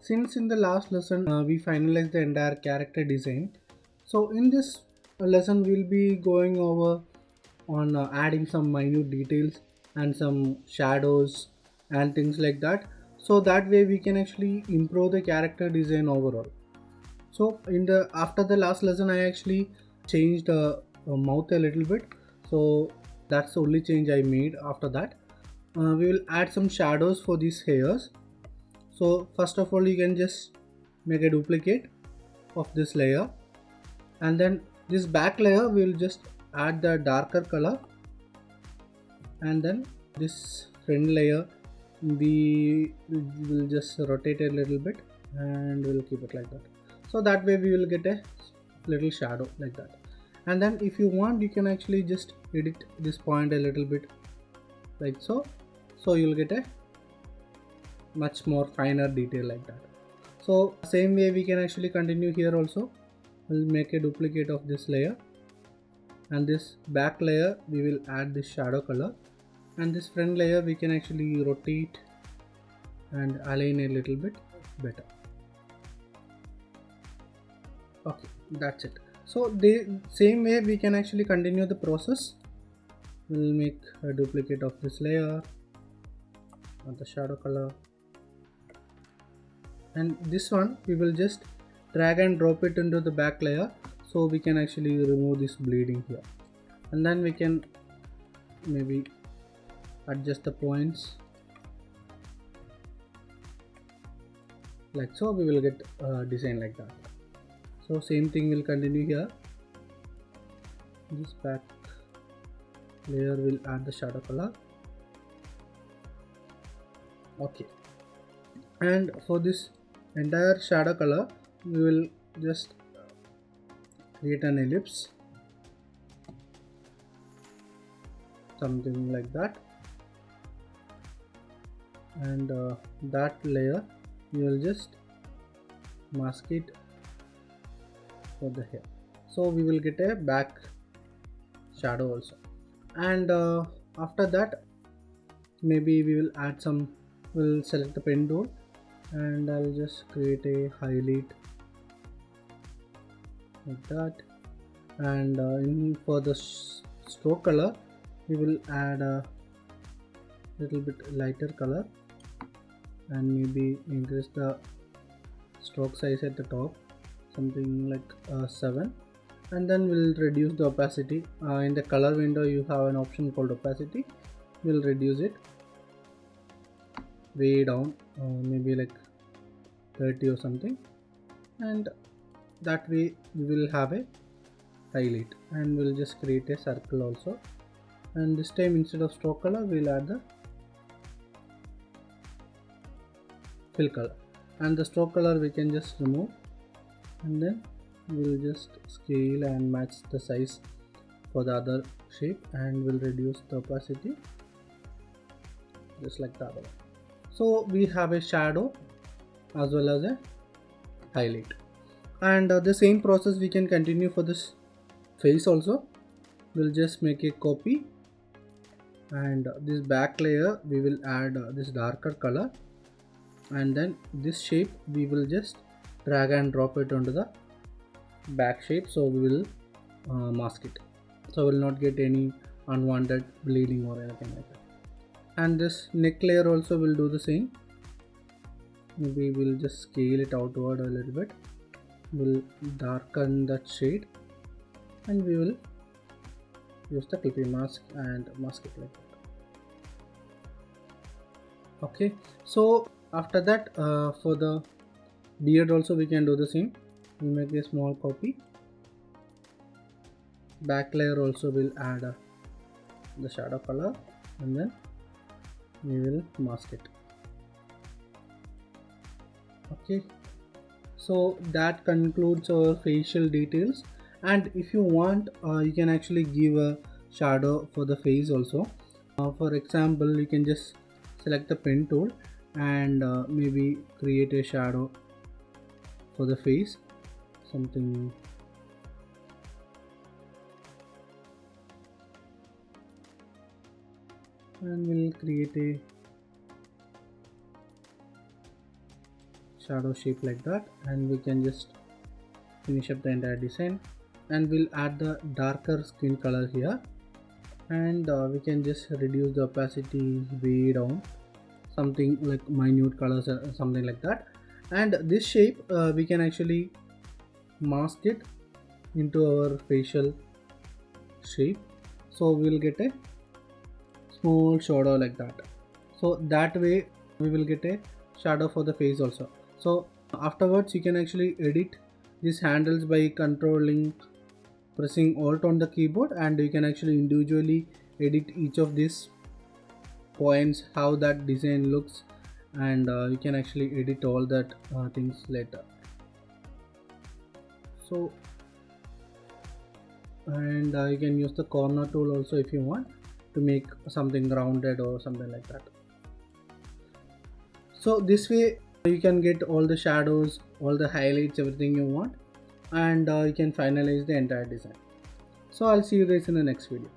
since in the last lesson we finalized the entire character design, so in this lesson we'll be going over on adding some minute details and some shadows and things like that, so that way we can actually improve the character design overall. So in the after the last lesson I actually changed the mouth a little bit, so that's the only change I made. After that we will add some shadows for these hairs. So first of all you can just make a duplicate of this layer, and then this back layer we will just add the darker color, and then this front layer we will just rotate a little bit and we'll keep it like that. So that way we will get a little shadow like that. And then if you want you can actually just edit this point a little bit like so, so you'll get a much more finer detail like that. So same way we can actually continue here also. We'll make a duplicate of this layer, and this back layer we will add this shadow color, and this front layer we can actually rotate and align a little bit better. Okay, that's it. So the same way we can actually continue the process. We'll make a duplicate of this layer of the shadow color, and this one we will just drag and drop it into the back layer, so we can actually remove this bleeding here. And then we can maybe adjust the points like so, we will get a design like that. So same thing will continue here. This back layer will add the shadow color. Okay, and for this entire shadow color we will just create an ellipse, something like that, and that layer you will just mask it for the hair, so we will get a back shadow also. And after that maybe we will add some, we'll select the pen tool and I'll just create a highlight like that. And for the stroke color we will add a little bit lighter color and maybe increase the stroke size at the top, something like 7, and then we'll reduce the opacity. In the color window you have an option called opacity. We'll reduce it way down, maybe like 30 or something, and that way we will have a highlight. And we'll just create a circle also, and this time instead of stroke color we'll add the fill color, and the stroke color we can just remove, and then we'll just scale and match the size for the other shape, and we'll reduce the opacity just like that. So we have a shadow as well as a highlight. And the same process we can continue for this face also. We'll just make a copy, and this back layer we will add this darker color, and then this shape we will just drag and drop it onto the back shape, so we will mask it, so we'll not get any unwanted bleeding or anything like that. And this neck layer also will do the same. Maybe we'll just scale it outward a little bit, we'll darken that shade, and we will use the clippy mask and mask it like that. Okay, so after that for the beard also we can do the same. We make a small copy, back layer also will add the shadow color, and then we will mask it. Okay, so that concludes our facial details. And if you want you can actually give a shadow for the face also. For example, you can just select the pen tool and maybe create a shadow for the face, something and we'll create a shadow shape like that, and we can just finish up the entire design. And we'll add the darker skin color here, and we can just reduce the opacity way down, something like minute colors or something like that. And this shape we can actually mask it into our facial shape, so we'll get a small shadow like that. So that way we will get a shadow for the face also. So afterwards you can actually edit these handles by pressing alt on the keyboard, and you can actually individually edit each of these points, how that design looks, and you can actually edit all that things later. So, and you can use the corner tool also if you want to make something rounded or something like that. So this way you can get all the shadows, all the highlights, everything you want, and you can finalize the entire design. So I'll see you guys in the next video.